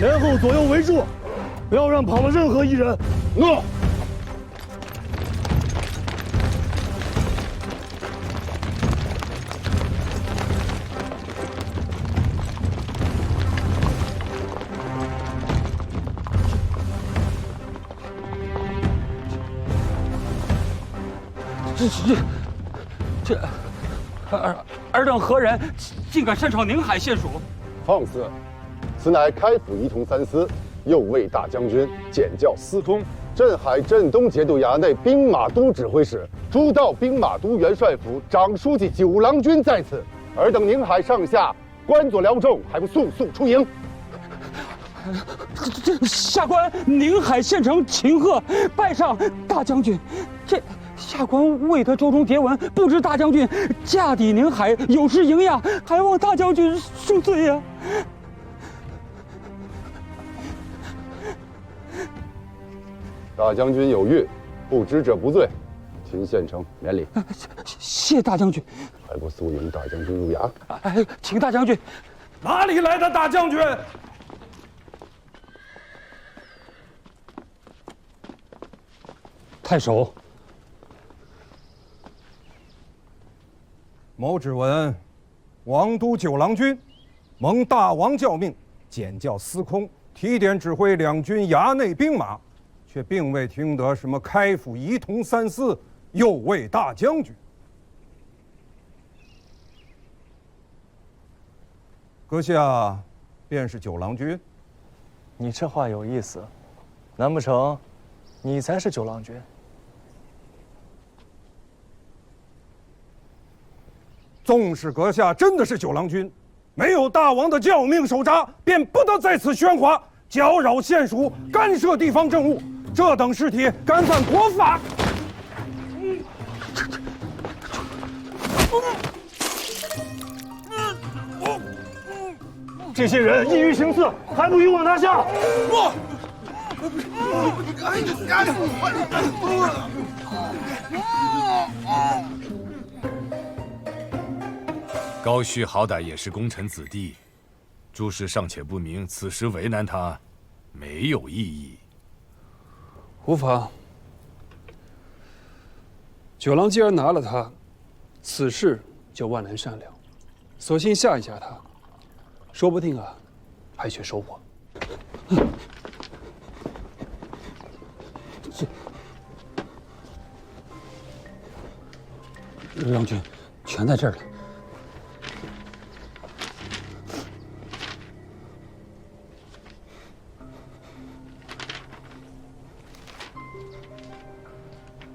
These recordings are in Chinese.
前后左右围住，不要让跑了任何一人。诺。尔等何人，竟敢擅闯宁海县署？放肆！此乃开府仪同三司右卫大将军检校司空、镇海镇东节度衙内兵马都指挥使、诸道兵马都元帅府长书记九郎君在此。尔等宁海上下官佐辽众，还不速速出营？下官宁海县城秦贺拜上大将军。下官未得舟中牒文，不知大将军驾抵宁海，有失迎驾，还望大将军恕罪呀！大将军有谕，不知者不罪。秦县城免礼。谢大将军。还不速迎大将军入衙？请大将军。哪里来的大将军？太守。某只闻王都九郎君蒙大王教命，检校司空，提点指挥两军衙内兵马，却并未听得什么开府仪同三司、右卫大将军。阁下便是九郎君？你这话有意思，难不成你才是九郎君？纵使阁下真的是九郎君，没有大王的教命手札，便不得在此喧哗，搅扰县署，干涉地方政务。这等事体干犯国法。这些人异于行刺，还不与我拿下！不！高旭好歹也是功臣子弟，诸事尚且不明，此时为难他，没有意义。无妨。九郎既然拿了他，此事就万难善了。索性吓一吓他，说不定啊，还缺收获。将军，全在这儿了。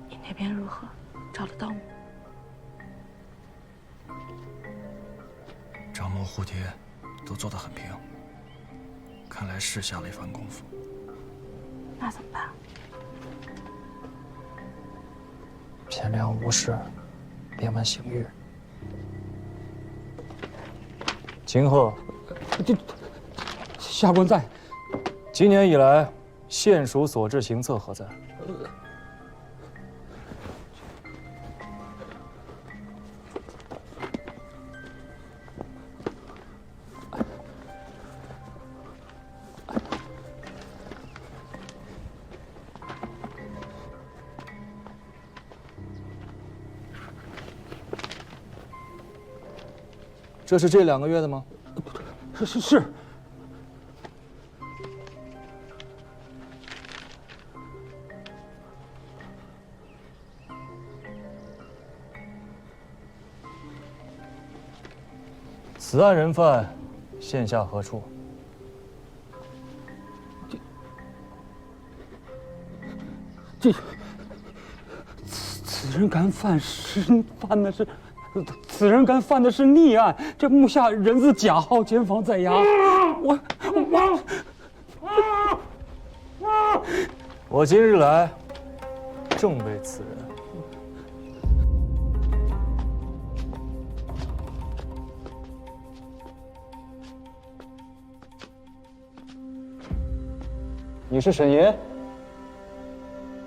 你那边如何？找得到吗？掌门蝴蝶都做得很平，看来是下了一番功夫。那怎么办？天亮无事，便问醒日。秦贺，下官在。今年以来，县署所至行策何在？这是这2个月的吗？是。此案人犯现下何处？此人敢犯此人敢犯的是逆案，这目下人自甲号监房在押。我今日来，正为此人。你是沈岩？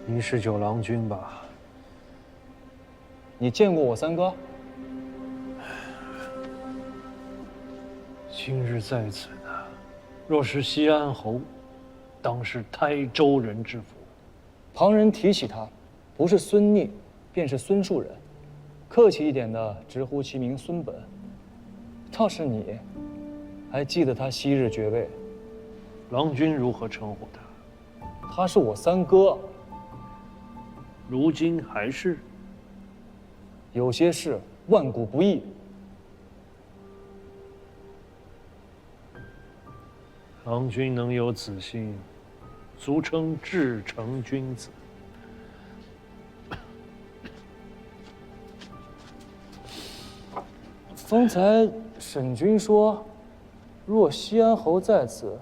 你是九郎君吧？你见过我三哥？今日在此的，若是西安侯，当是台州人之福。旁人提起他，不是孙逆，便是孙树人，客气一点的直呼其名孙本。倒是你，还记得他昔日爵位？郎君如何称呼他？他是我三哥。如今还是？有些事万古不易。郎君能有此心，足称至诚君子。方才沈君说，若西安侯在此，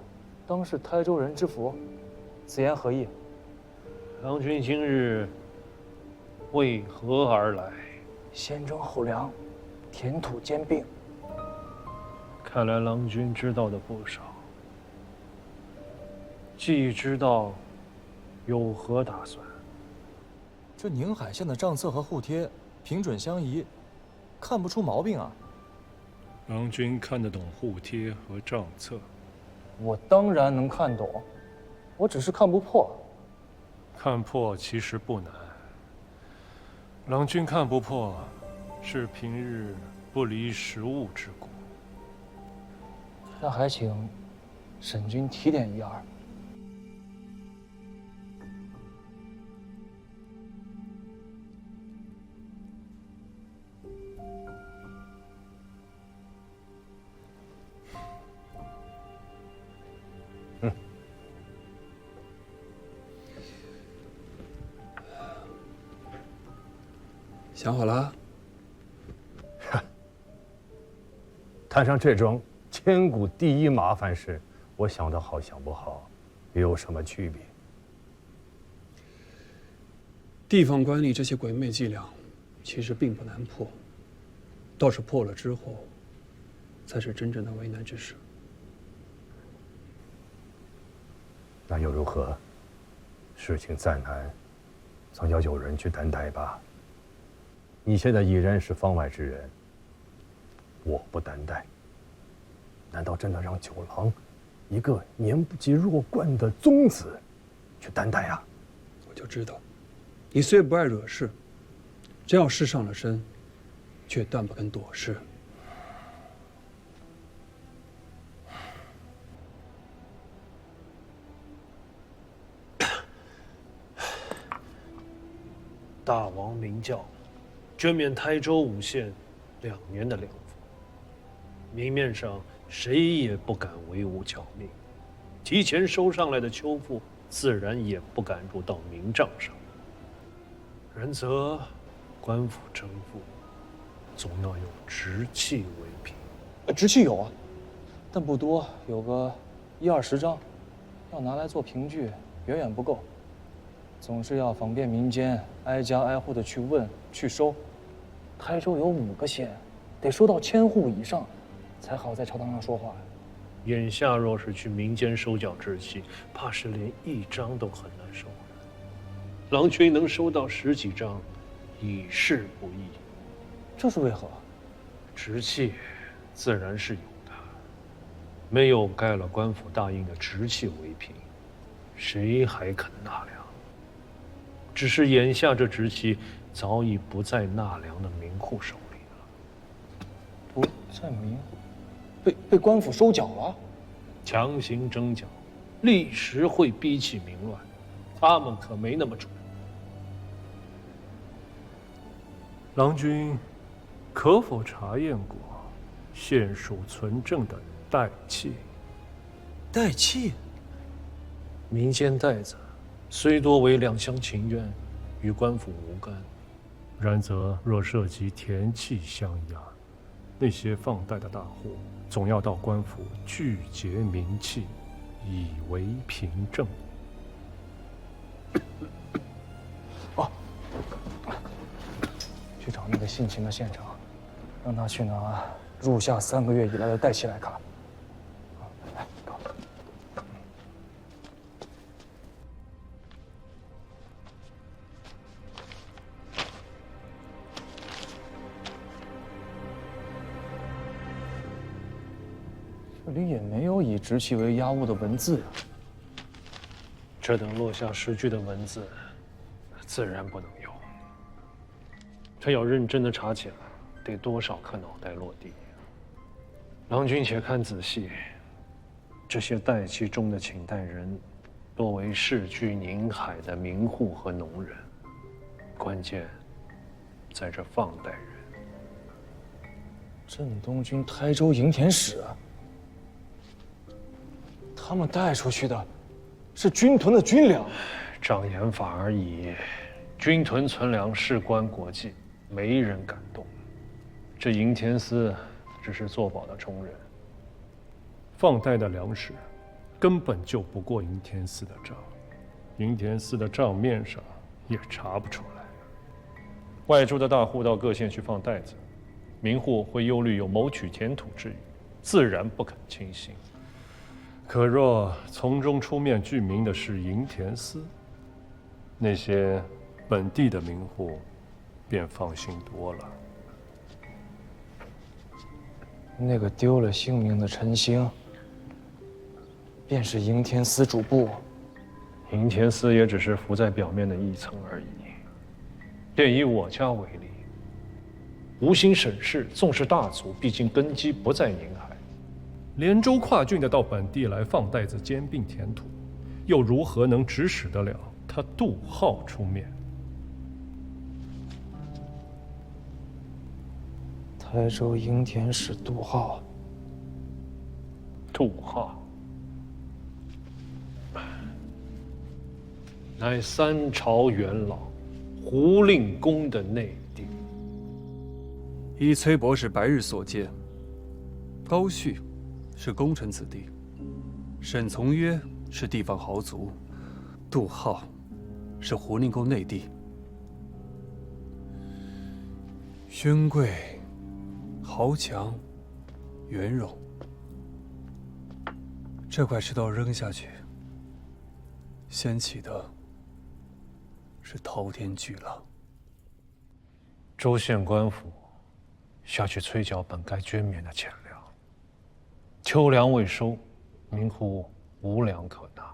当是台州人之福，此言何意？郎君今日为何而来？先征后粮，填土兼并。看来郎君知道的不少。既知道，有何打算？这宁海县的账册和户贴平准相宜，看不出毛病啊。郎君看得懂户贴和账册？我当然能看懂，我只是看不破。看破其实不难。郎君看不破，是平日不离时务之故。那还请沈君提点一二。想好了？摊上这桩千古第一麻烦事，我想的好想不好，有什么区别？地方官吏这些鬼魅伎俩，其实并不难破，倒是破了之后，才是真正的为难之事。那又如何？事情再难，总要有人去担待吧。你现在已然是方外之人，我不担待，难道真的让九郎，一个年不及弱冠的宗子，去担待啊？我就知道，你虽不爱惹事，只要事上了身，却断不肯躲事。大王明教，捐免台州5县2年的粮赋，明面上谁也不敢违无剿命，提前收上来的秋赋，自然也不敢入到明账上。然则，官府征赋，总要有直契为凭。直契有啊，但不多，有个10-20张，要拿来做凭据，远远不够。总是要访遍民间，挨家挨户的去问去收。台州有5个县，得收到1000户以上，才好在朝堂上说话。眼下若是去民间收缴直契，怕是连1张都很难收了。郎君能收到10几张，已是不易。这是为何？直契自然是有的，没有盖了官府大印的直契为凭，谁还肯纳粮？只是眼下这直契早已不在纳粮的民户手里了。不在民户，被官府收缴了？强行征缴，立时会逼起民乱，他们可没那么蠢。郎君，可否查验过县属存证的代契？代契？民间代子虽多为两厢情愿，与官府无干。然则若涉及田契相押，那些放贷的大户总要到官府具结明契，以为凭证。去找那个姓秦的县长，让他去拿入夏3个月以来的代契来看。来，走。这里也没有以直系为押务的文字呀。这等落下实据的文字，自然不能用。这要认真的查起来，得多少颗脑袋落地。郎君且看仔细，这些代期中的请代人，多为世居宁海的民户和农人，关键在这放代人。镇东军台州营田使，他们带出去的是军屯的军粮。障眼法而已，军屯存粮事关国际，没人敢动。这营田司只是做保的充人，放贷的粮食根本就不过营田司的账，营田司的账面上也查不出来。外州的大户到各县去放袋子，民户会忧虑有谋取田土之虞，自然不肯轻信。可若从中出面具名的是营田司，那些本地的民户便放心多了。那个丢了性命的陈兴，便是营田司主簿。营田司也只是浮在表面的一层而已。便以我家为例，无心审视，纵是大族，毕竟根基不在宁海。连州跨郡的到本地来放袋子兼并田土，又如何能指使得了他杜浩出面？台州营田使杜浩。杜浩乃三朝元老胡令公的内弟。依崔博士白日所见，高旭是功臣子弟，沈从约是地方豪族，杜浩是胡令公内弟。宣贵、豪强、袁荣，这块石头扔下去，掀起的是滔天巨浪。州县官府下去催缴本该捐免的钱粮，秋粮未收，民户无粮可拿。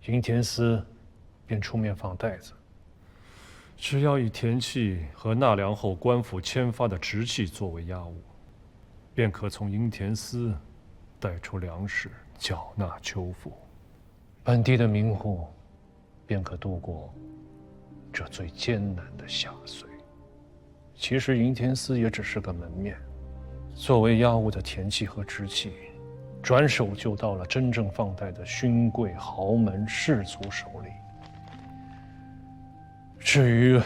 营田司便出面放袋子，只要以田契和纳粮后官府签发的直契作为押物，便可从营田司带出粮食缴纳秋赋，本地的民户便可度过这最艰难的夏岁。其实营田司也只是个门面，作为押物的田契和直契，转手就到了真正放贷的勋贵豪门士族手里。至于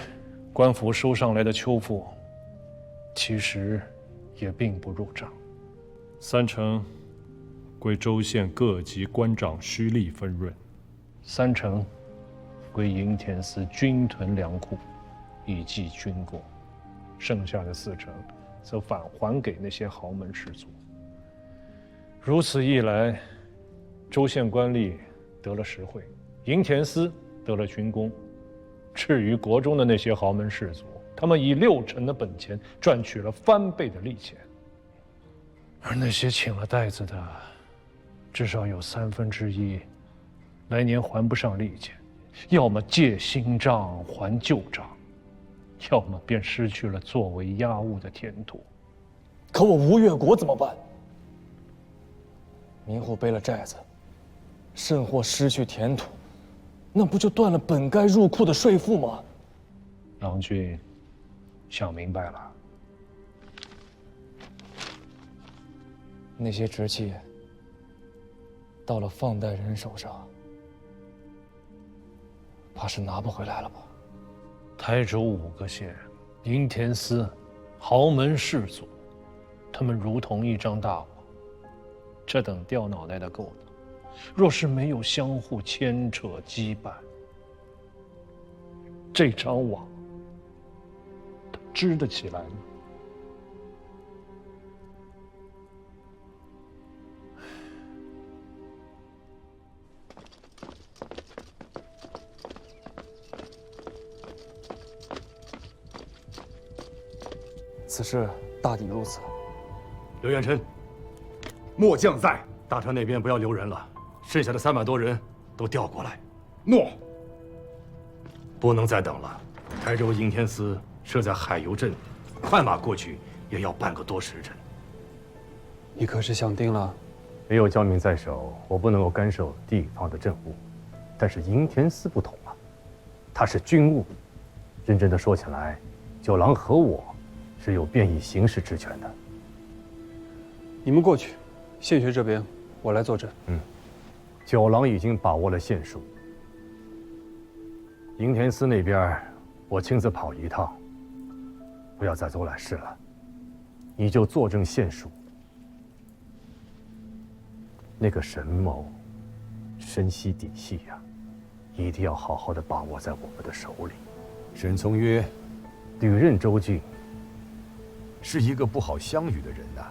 官府收上来的秋赋，其实也并不入账，3成归州县各级官长虚吏分润，3成归营田司军屯粮库以济军过，剩下的4成则返还给那些豪门士族。如此一来，州县官吏得了实惠，营田司得了军功。至于国中的那些豪门士族，他们以6成的本钱赚取了翻倍的利钱，而那些请了袋子的，至少有1/3来年还不上利钱，要么借新账还旧账，要么便失去了作为押物的田土。可我吴越国怎么办？民户背了债子，甚或失去田土，那不就断了本该入库的税赋吗？郎君想明白了。那些直契到了放贷人手上，怕是拿不回来了吧？台州5个县，营田司，豪门士族，他们如同一张大网，这等掉脑袋的够的。若是没有相互牵扯羁绊，这张网它织得起来吗？此事大抵如此。刘元琛，末将在，大船那边不要留人了，剩下的300多人都调过来。诺。不能再等了，台州应天司设在海油镇，快马过去也要半个多时辰。你可是想定了？没有教民在手，我不能够干涉地方的政务。但是应天司不同啊，他是军务。认真的说起来，九郎和我是有便衣行事之权的。你们过去，县学这边我来坐镇。九郎已经把握了县署，应天司那边我亲自跑一趟，不要再走揽事了，你就坐镇县署。那个沈某深悉底细呀，一定要好好的把握在我们的手里。沈从约屡任州郡，是一个不好相与的人呐。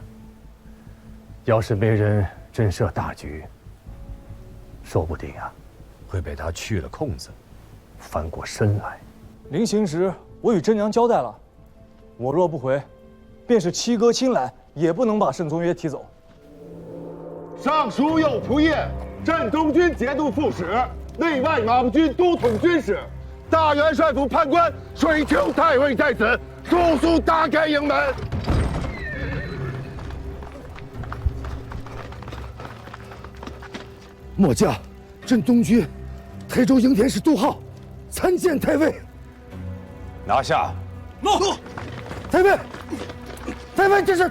要是没人震慑大局，说不定啊，会被他去了空子，翻过身来。临行时，我与真娘交代了，我若不回，便是七哥亲来，也不能把沈从约提走。尚书右仆射、镇东军节度副使、内外马步军都统军使、大元帅府判官水丘太尉在此，速速打开营门。末将镇东军台州应天使杜浩参见太尉。拿下！诺！太尉，太尉，这是。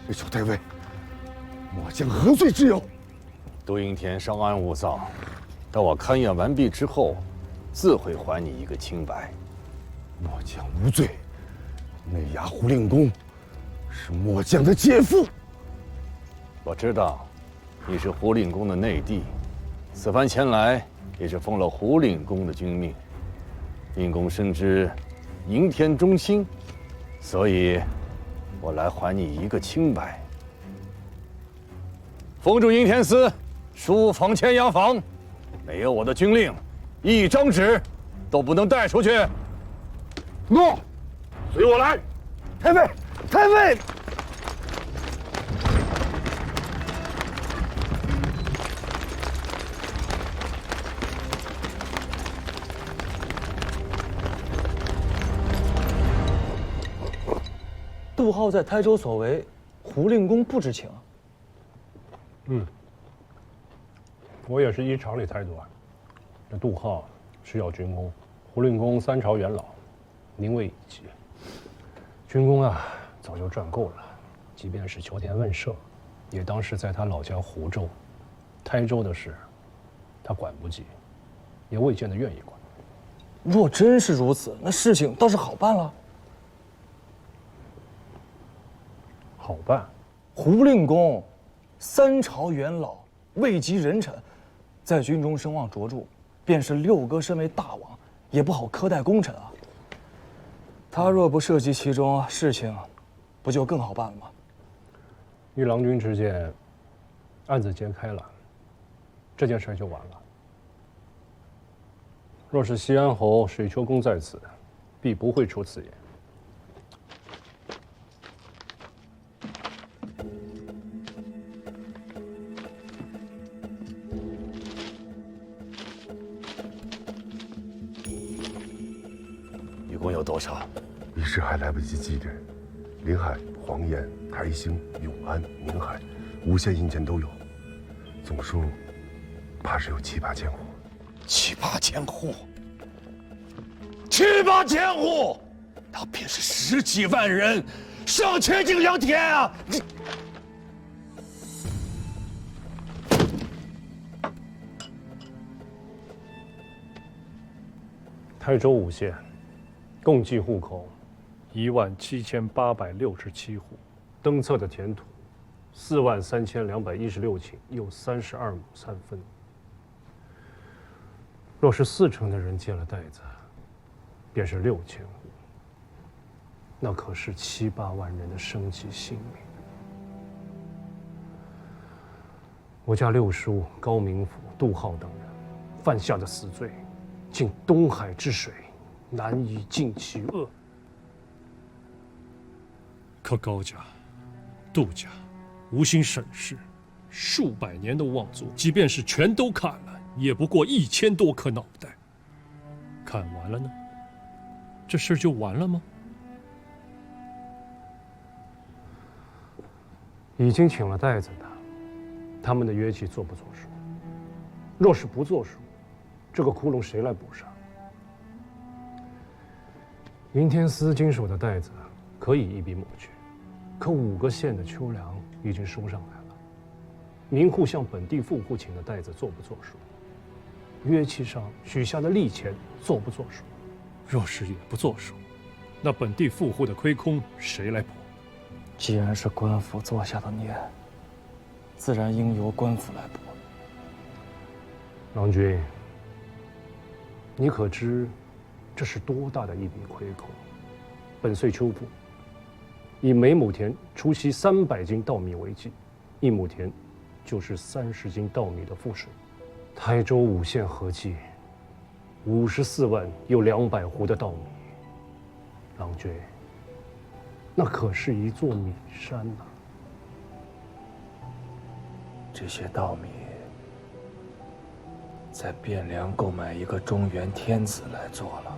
水丘太尉，末将何罪之有？杜应天稍安勿躁，待我勘验完毕之后，自会还你一个清白。末将无罪，内衙胡令公是末将的姐夫。我知道，你是胡令公的内弟，此番前来也是奉了胡令公的军命。令公深知应天忠心，所以我来还你一个清白。封住应天司，书房前洋房，没有我的军令，一张纸都不能带出去。诺，随我来。太尉，太尉。杜浩在台州所为，胡令公不知情。我也是依常理裁断。这杜浩是要军功，胡令公3朝元老，名位已极，军功啊早就赚够了。即便是秋田问社，也当是在他老家湖州，台州的事，他管不及，也未见得愿意管。若真是如此，那事情倒是好办了。好办。胡令公3朝元老，位极人臣，在军中声望卓著，便是六哥身为大王，也不好苛待功臣啊。他若不涉及其中，事情不就更好办了吗？与郎君之见，案子揭开了，这件事就完了。若是西安侯水丘公在此，必不会出此言。一共有多少？一时还来不及记着。临海、黄岩、台兴、永安、宁海，5县印鉴都有，总数怕是有7、8千户。7、8千户，7、8千户，那便是10几万人，上千斤良田啊！台州5县，共计户口17867户，登册的田土43216顷，又32亩3分。若是4成的人借了袋子，便是6000户，那可是7、8万人的生计性命。我家六叔高明甫、杜浩等人犯下的死罪，竟东海之水难以尽其恶。可高家、杜家无心审视，数百年的望族，即便是全都砍了，也不过1000多颗脑袋。砍完了呢？这事就完了吗？已经请了带子的，他们的约期作不作数？若是不作数，这个窟窿谁来补上？云天司经手的带子可以一笔抹去，可5个县的秋粮已经收上来了。民户向本地富户请的带子作不作数？约期上许下的利钱作不作数？若是也不作数，那本地富户的亏空谁来补？既然是官府做下的孽，自然应由官府来补。郎君，你可知这是多大的一笔亏空？本岁秋赋，以每亩田除息300斤稻米为计，1亩田就是30斤稻米的赋税。台州5县合计54万又200斛的稻米，郎君，那可是一座米山呐！这些稻米，在汴梁购买一个中原天子来做了。